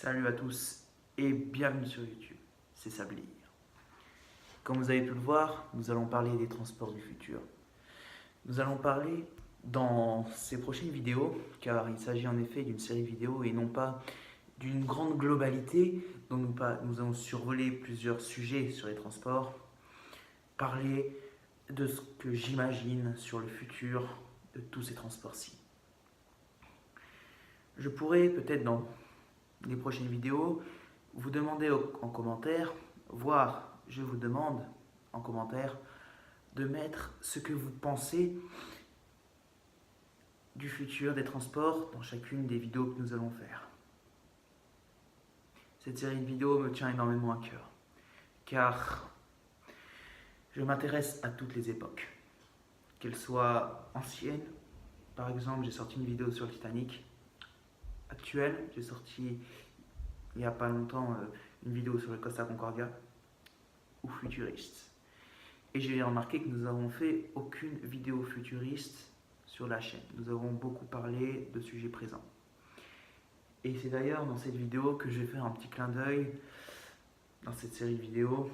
Salut à tous et bienvenue sur YouTube, c'est Sablir. Comme vous avez pu le voir, nous allons parler des transports du futur. Nous allons parler dans ces prochaines vidéos, car il s'agit en effet d'une série vidéo et non pas d'une grande globalité, dont nous allons survoler plusieurs sujets sur les transports, parler de ce que j'imagine sur le futur de tous ces transports-ci. Je pourrais peut-être dans les prochaines vidéos vous demander en commentaire, voire je vous demande en commentaire de mettre ce que vous pensez du futur des transports dans chacune des vidéos que nous allons faire. Cette série de vidéos me tient énormément à cœur, car je m'intéresse à toutes les époques, qu'elles soient anciennes. Par exemple, j'ai sorti une vidéo sur le Titanic. Actuelle, j'ai sorti il n'y a pas longtemps une vidéo sur le Costa Concordia, ou futuriste. Et j'ai remarqué que nous n'avons fait aucune vidéo futuriste sur la chaîne. Nous avons beaucoup parlé de sujets présents. Et c'est d'ailleurs dans cette vidéo que je vais faire un petit clin d'œil, dans cette série de vidéos,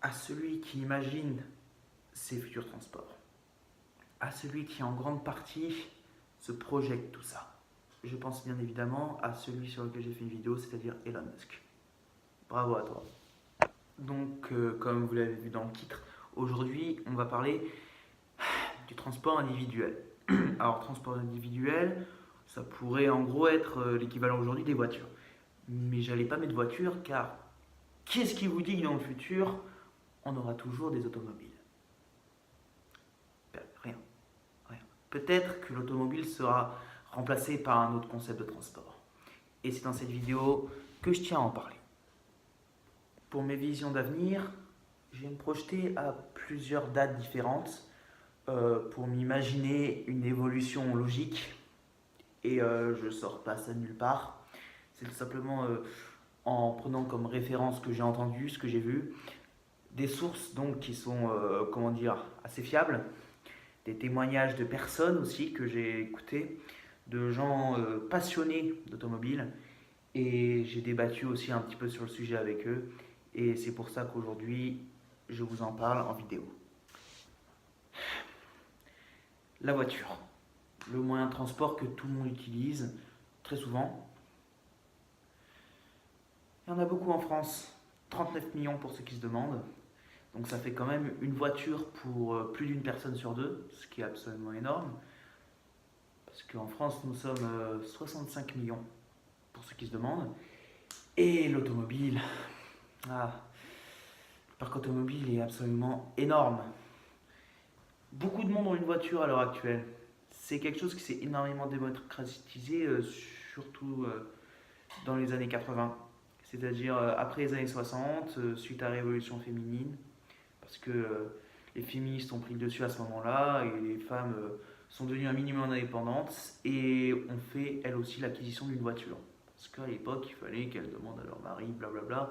à celui qui imagine ces futurs transports, à celui qui en grande partie se projette tout ça. Je pense bien évidemment à celui sur lequel j'ai fait une vidéo, c'est-à-dire Elon Musk. Bravo à toi. Donc, comme vous l'avez vu dans le titre, aujourd'hui, on va parler du transport individuel. Alors, transport individuel, ça pourrait en gros être l'équivalent aujourd'hui des voitures. Mais j'allais pas mettre voiture, car qu'est-ce qui vous dit que dans le futur, on aura toujours des automobiles? Rien. Peut-être que l'automobile sera remplacée par un autre concept de transport. Et c'est dans cette vidéo que je tiens à en parler. Pour mes visions d'avenir, je vais me projeter à plusieurs dates différentes pour m'imaginer une évolution logique. Et je ne sors pas ça de nulle part. C'est tout simplement en prenant comme référence ce que j'ai entendu, ce que j'ai vu, des sources donc qui sont assez fiables, des témoignages de personnes aussi que j'ai écoutés, de gens passionnés d'automobile. Et j'ai débattu aussi un petit peu sur le sujet avec eux. Et c'est pour ça qu'aujourd'hui, je vous en parle en vidéo. La voiture, le moyen de transport que tout le monde utilise très souvent. Il y en a beaucoup en France, 39 millions pour ceux qui se demandent. Donc ça fait quand même une voiture pour plus d'une personne sur deux, ce qui est absolument énorme. Parce qu'en France, nous sommes 65 millions pour ceux qui se demandent. Et l'automobile, le parc automobile est absolument énorme. Beaucoup de monde ont une voiture à l'heure actuelle. C'est quelque chose qui s'est énormément démocratisé, surtout dans les années 80. C'est-à-dire après les années 60, suite à la révolution féminine, parce que les féministes ont pris le dessus à ce moment-là, et les femmes sont devenues un minimum indépendantes, et ont fait elles aussi l'acquisition d'une voiture. Parce qu'à l'époque, il fallait qu'elles demandent à leur mari, blablabla.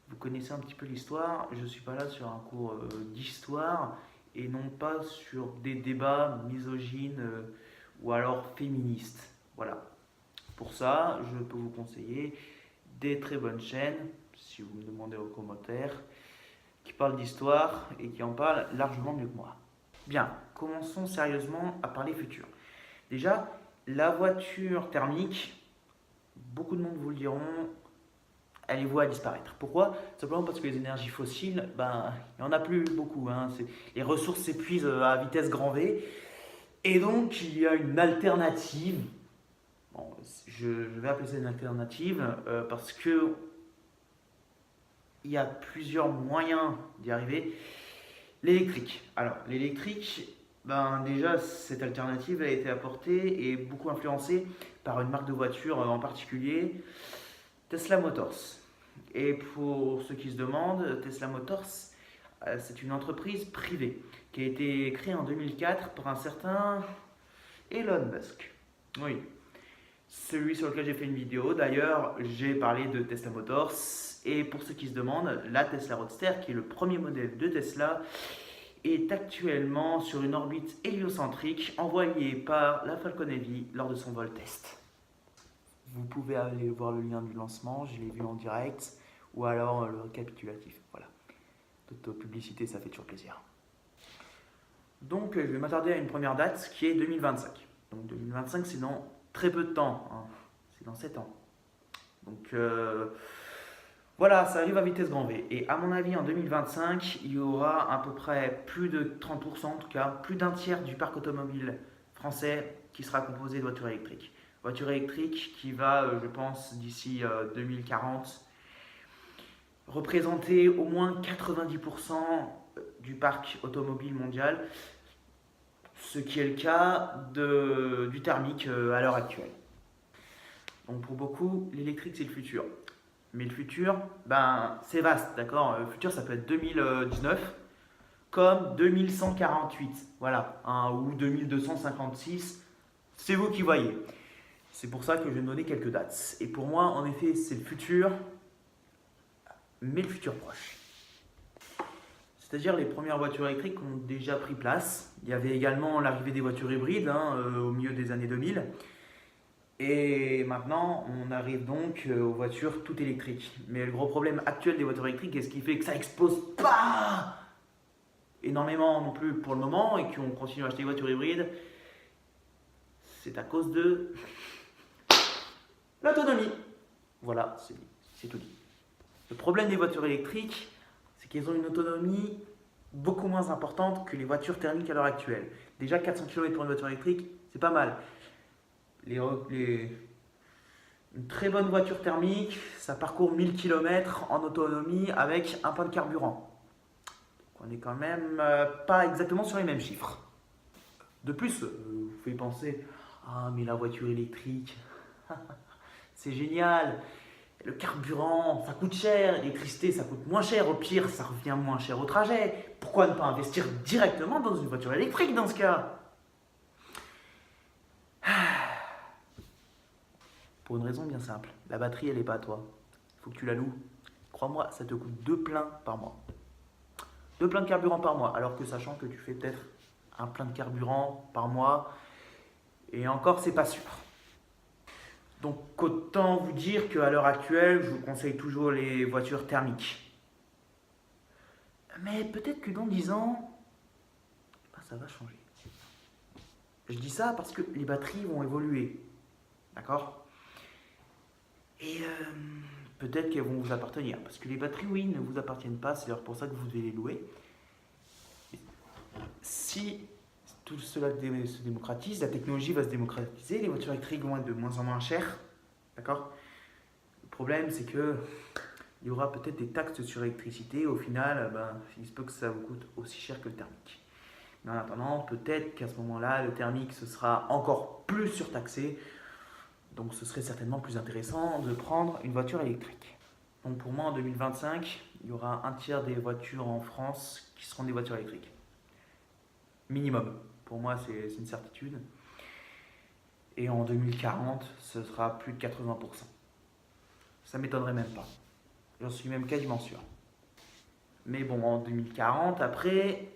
Vous connaissez un petit peu l'histoire, je ne suis pas là sur un cours d'histoire, et non pas sur des débats misogynes ou alors féministes. Voilà. Pour ça, je peux vous conseiller des très bonnes chaînes, si vous me demandez aux commentaires, qui parlent d'histoire et qui en parlent largement mieux que moi. Bien, commençons sérieusement à parler futur. Déjà, la voiture thermique, beaucoup de monde vous le diront, elle est vouée à disparaître. Pourquoi? Simplement parce que les énergies fossiles, il n'y en a plus beaucoup. Les ressources s'épuisent à vitesse grand V. Et donc, il y a une alternative. Bon, je vais appeler ça une alternative parce que il y a plusieurs moyens d'y arriver. L'électrique. Alors, l'électrique, déjà, cette alternative a été apportée et beaucoup influencée par une marque de voiture en particulier, Tesla Motors. Et pour ceux qui se demandent, Tesla Motors, c'est une entreprise privée qui a été créée en 2004 par un certain Elon Musk. Oui, celui sur lequel j'ai fait une vidéo. D'ailleurs, j'ai parlé de Tesla Motors. Et pour ceux qui se demandent, la Tesla Roadster, qui est le premier modèle de Tesla, est actuellement sur une orbite héliocentrique envoyée par la Falcon Heavy lors de son vol test. Vous pouvez aller voir le lien du lancement, je l'ai vu en direct, ou alors le récapitulatif. Voilà. Toute publicité, ça fait toujours plaisir. Donc je vais m'attarder à une première date qui est 2025. Donc 2025, c'est dans très peu de temps, hein. C'est dans 7 ans. Donc voilà, ça arrive à vitesse grand V. Et à mon avis, en 2025, il y aura à peu près plus de 30%, en tout cas, plus d'un tiers du parc automobile français qui sera composé de voitures électriques. Voiture électrique qui va, je pense, d'ici 2040, représenter au moins 90% du parc automobile mondial, ce qui est le cas du thermique à l'heure actuelle. Donc pour beaucoup, l'électrique c'est le futur. Mais le futur, c'est vaste, d'accord. Le futur, ça peut être 2019 comme 2148, voilà, hein, ou 2256, c'est vous qui voyez. C'est pour ça que je vais donner quelques dates. Et pour moi, en effet, c'est le futur, mais le futur proche. C'est-à-dire les premières voitures électriques ont déjà pris place. Il y avait également l'arrivée des voitures hybrides au milieu des années 2000. Et maintenant, on arrive donc aux voitures toutes électriques. Mais le gros problème actuel des voitures électriques, et ce qui fait que ça explose pas énormément non plus pour le moment, et qu'on continue à acheter des voitures hybrides, c'est à cause de l'autonomie. Voilà, c'est tout dit. Le problème des voitures électriques, c'est qu'elles ont une autonomie beaucoup moins importante que les voitures thermiques à l'heure actuelle. Déjà 400 km pour une voiture électrique, c'est pas mal. Une très bonne voiture thermique, ça parcourt 1000 km en autonomie avec un plein de carburant. Donc on n'est quand même pas exactement sur les mêmes chiffres. De plus, vous pouvez penser, ah mais la voiture électrique, c'est génial, le carburant, ça coûte cher, l'électricité, ça coûte moins cher, au pire, ça revient moins cher au trajet. Pourquoi ne pas investir directement dans une voiture électrique dans ce cas ? Pour une raison bien simple, la batterie elle n'est pas à toi, il faut que tu la loues. Crois-moi, ça te coûte 2 pleins par mois. 2 pleins de carburant par mois, alors que sachant que tu fais peut-être un plein de carburant par mois, et encore c'est pas sûr. Donc autant vous dire qu'à l'heure actuelle, je vous conseille toujours les voitures thermiques. Mais peut-être que dans 10 ans, ça va changer. Je dis ça parce que les batteries vont évoluer, d'accord ? Et peut-être qu'elles vont vous appartenir. Parce que les batteries, oui, ne vous appartiennent pas. C'est d'ailleurs pour ça que vous devez les louer. Si tout cela se démocratise, la technologie va se démocratiser, les voitures électriques vont être de moins en moins chères. D'accord ? Le problème, c'est que il y aura peut-être des taxes sur l'électricité. Au final, il se peut que ça vous coûte aussi cher que le thermique. Mais en attendant, peut-être qu'à ce moment-là, le thermique, ce sera encore plus surtaxé. Donc ce serait certainement plus intéressant de prendre une voiture électrique. Donc pour moi en 2025, il y aura un tiers des voitures en France qui seront des voitures électriques. Minimum. Pour moi c'est une certitude. Et en 2040, ce sera plus de 80%. Ça ne m'étonnerait même pas. J'en suis même quasiment sûr. Mais bon, en 2040, après,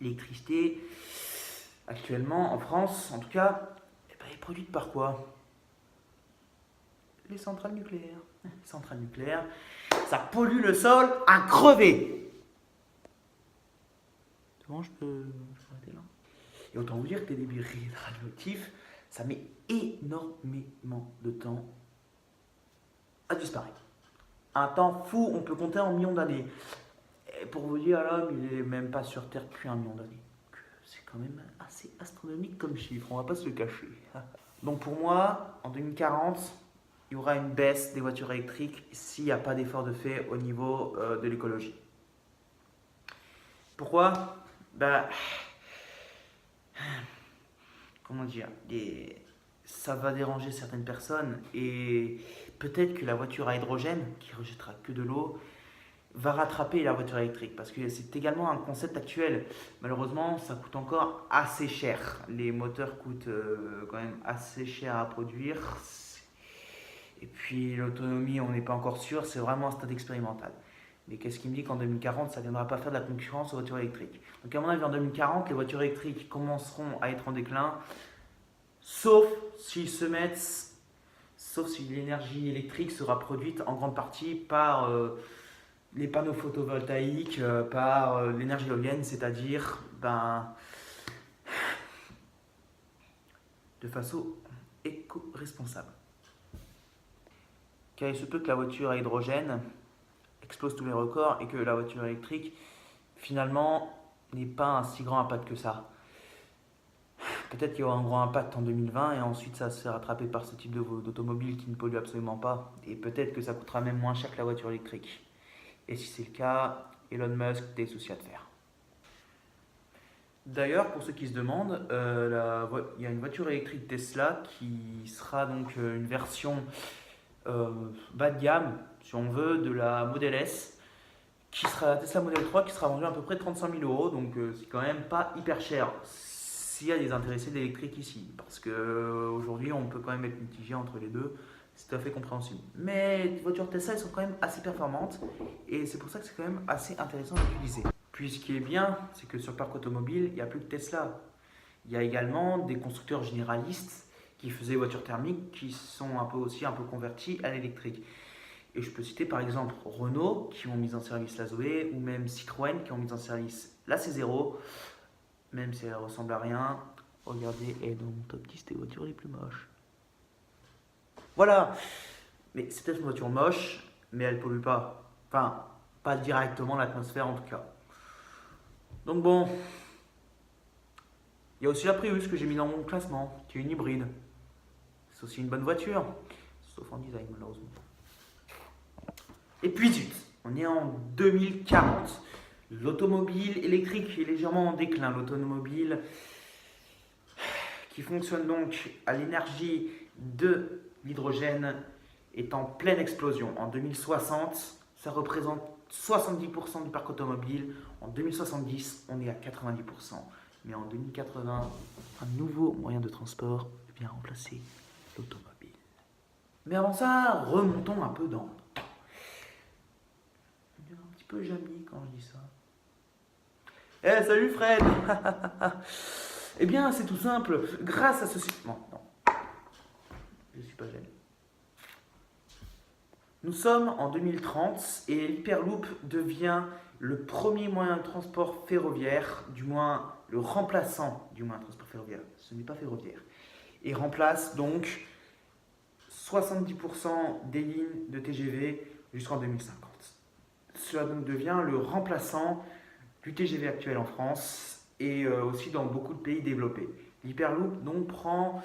l'électricité, actuellement en France, en tout cas, est produite par quoi? Les centrales nucléaires. Les centrales nucléaires, ça pollue le sol à crever. C'est bon, je peux s'arrêter là. Et autant vous dire que les débris radioactifs, ça met énormément de temps à disparaître. Un temps fou, on peut compter en millions d'années. Et pour vous dire, l'homme, il n'est même pas sur Terre depuis 1 million d'années. C'est quand même assez astronomique comme chiffre, on va pas se le cacher. Donc pour moi, en 2040, il y aura une baisse des voitures électriques s'il n'y a pas d'effort de fait au niveau de l'écologie. Pourquoi? Comment dire, ça va déranger certaines personnes et peut-être que la voiture à hydrogène, qui rejettera que de l'eau, va rattraper la voiture électrique parce que c'est également un concept actuel. Malheureusement, ça coûte encore assez cher. Les moteurs coûtent quand même assez cher à produire. Et puis l'autonomie, on n'est pas encore sûr, c'est vraiment un stade expérimental. Mais qu'est-ce qui me dit qu'en 2040, ça ne viendra pas faire de la concurrence aux voitures électriques? Donc à mon avis, en 2040, les voitures électriques commenceront à être en déclin, sauf s'ils se mettent sauf si l'énergie électrique sera produite en grande partie par les panneaux photovoltaïques, par l'énergie éolienne, c'est-à-dire de façon éco-responsable. Car il se peut que la voiture à hydrogène explose tous les records et que la voiture électrique, finalement, n'ait pas un si grand impact que ça. Peut-être qu'il y aura un grand impact en 2020 et ensuite ça se fait rattraper par ce type d'automobile qui ne pollue absolument pas. Et peut-être que ça coûtera même moins cher que la voiture électrique. Et si c'est le cas, Elon Musk, des soucis à te faire. D'ailleurs, pour ceux qui se demandent, il y a une voiture électrique Tesla qui sera donc une version bas de gamme, si on veut, de la Model S, qui sera la Tesla Model 3, qui sera vendue à peu près 35 000 euros, donc c'est quand même pas hyper cher s'il y a des intéressés d'électrique ici, parce qu'aujourd'hui on peut quand même être mitigé entre les deux, c'est tout à fait compréhensible. Mais les voitures Tesla, elles sont quand même assez performantes, et c'est pour ça que c'est quand même assez intéressant d'utiliser. Puis ce qui est bien, c'est que sur le parc automobile, il n'y a plus que Tesla. Il y a également des constructeurs généralistes qui faisaient voitures thermiques, qui sont un peu convertis à l'électrique. Et je peux citer par exemple Renault qui ont mis en service la Zoé, ou même Citroën qui ont mis en service la C0, même si elle ressemble à rien. Regardez, elle est dans mon top 10 des voitures les plus moches. Voilà, mais c'est peut-être une voiture moche, mais elle ne pollue pas. Enfin, pas directement l'atmosphère en tout cas. Donc bon, il y a aussi la Prius que j'ai mis dans mon classement, qui est une hybride. C'est aussi une bonne voiture, sauf en design malheureusement. Et puis zut, on est en 2040. L'automobile électrique est légèrement en déclin. L'automobile qui fonctionne donc à l'énergie de l'hydrogène est en pleine explosion. En 2060, ça représente 70% du parc automobile. En 2070, on est à 90%. Mais en 2080, un nouveau moyen de transport vient remplacer l'automobile. Mais avant ça, remontons un peu dans le temps. Je suis un petit peu jaloux quand je dis ça. Eh, salut Fred. Eh bien, c'est tout simple. Grâce à ce... Non, je suis pas gêné. Nous sommes en 2030 et l'Hyperloop devient le premier moyen de transport ferroviaire, du moins le remplaçant du moyen de transport ferroviaire. Ce n'est pas ferroviaire. Et remplace donc 70% des lignes de TGV jusqu'en 2050. Cela donc devient le remplaçant du TGV actuel en France et aussi dans beaucoup de pays développés. L'Hyperloop donc prend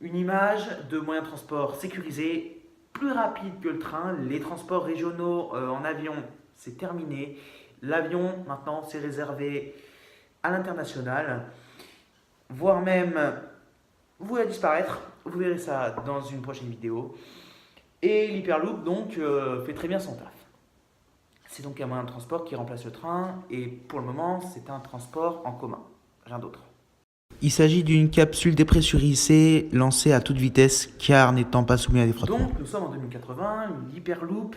une image de moyen de transport sécurisé, plus rapide que le train. Les transports régionaux en avion, c'est terminé. L'avion, maintenant, c'est réservé à l'international, voire même voué à disparaître. Vous verrez ça dans une prochaine vidéo. Et l'Hyperloop, donc, fait très bien son taf. C'est donc un moyen de transport qui remplace le train et pour le moment, c'est un transport en commun, rien d'autre. Il s'agit d'une capsule dépressurisée lancée à toute vitesse car n'étant pas soumise à des frottements. Donc nous sommes en 2080, l'Hyperloop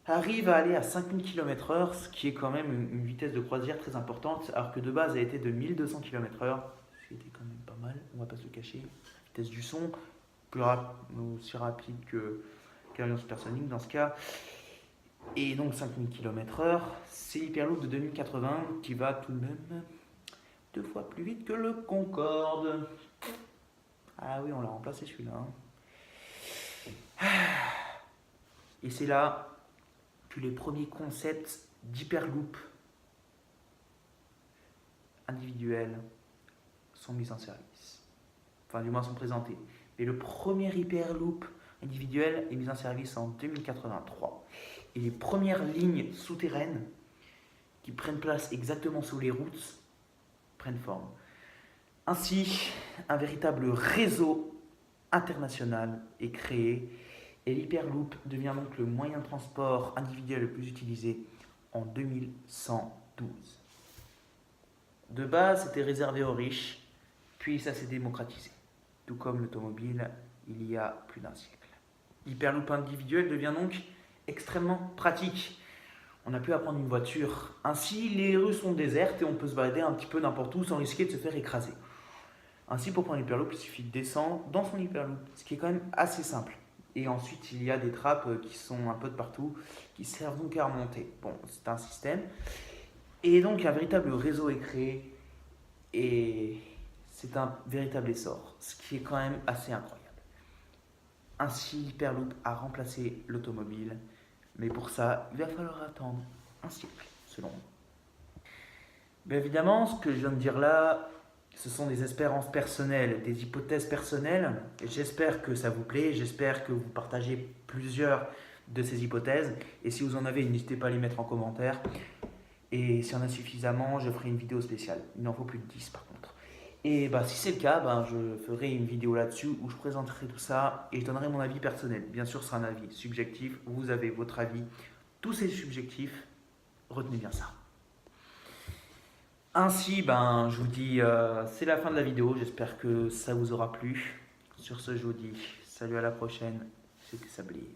arrive à aller à 5000 km/h, ce qui est quand même une vitesse de croisière très importante, alors que de base elle était de 1200 km/h, ce qui était quand même pas mal, on va pas se le cacher. La vitesse du son, aussi rapide qu'un avion supersonique dans ce cas. Et donc 5000 km/h, c'est l'Hyperloop de 2080 qui va tout de même 2 fois plus vite que le Concorde. Ah oui, on l'a remplacé celui-là. Et c'est là que les premiers concepts d'Hyperloop individuels sont mis en service. Enfin, du moins sont présentés. Et le premier Hyperloop individuel est mis en service en 2083. Et les premières lignes souterraines qui prennent place exactement sous les routes prennent forme. Ainsi, un véritable réseau international est créé et l'Hyperloop devient donc le moyen de transport individuel le plus utilisé en 2112. De base, c'était réservé aux riches, puis ça s'est démocratisé, tout comme l'automobile il y a plus d'un siècle. L'Hyperloop individuel devient donc extrêmement pratique. On n'a plus à prendre une voiture. Ainsi, les rues sont désertes et on peut se balader un petit peu n'importe où sans risquer de se faire écraser. Ainsi, pour prendre l'hyperloop, il suffit de descendre dans son hyperloop, ce qui est quand même assez simple. Et ensuite, il y a des trappes qui sont un peu de partout, qui servent donc à remonter. Bon, c'est un système. Et donc, un véritable réseau est créé, et c'est un véritable essor, ce qui est quand même assez incroyable. Ainsi, l'hyperloop a remplacé l'automobile, mais pour ça, il va falloir attendre un siècle, selon moi. Bien évidemment, ce que je viens de dire là, ce sont des espérances personnelles, des hypothèses personnelles. J'espère que ça vous plaît, j'espère que vous partagez plusieurs de ces hypothèses. Et si vous en avez, n'hésitez pas à les mettre en commentaire. Et s'il y en a suffisamment, je ferai une vidéo spéciale. Il n'en faut plus de 10 par contre. Et bah, si c'est le cas, je ferai une vidéo là-dessus où je présenterai tout ça et je donnerai mon avis personnel. Bien sûr, ce sera un avis subjectif. Vous avez votre avis. Tout c'est subjectif. Retenez bien ça. Ainsi, je vous dis, c'est la fin de la vidéo. J'espère que ça vous aura plu. Sur ce, je vous dis salut, à la prochaine. C'était Sablier.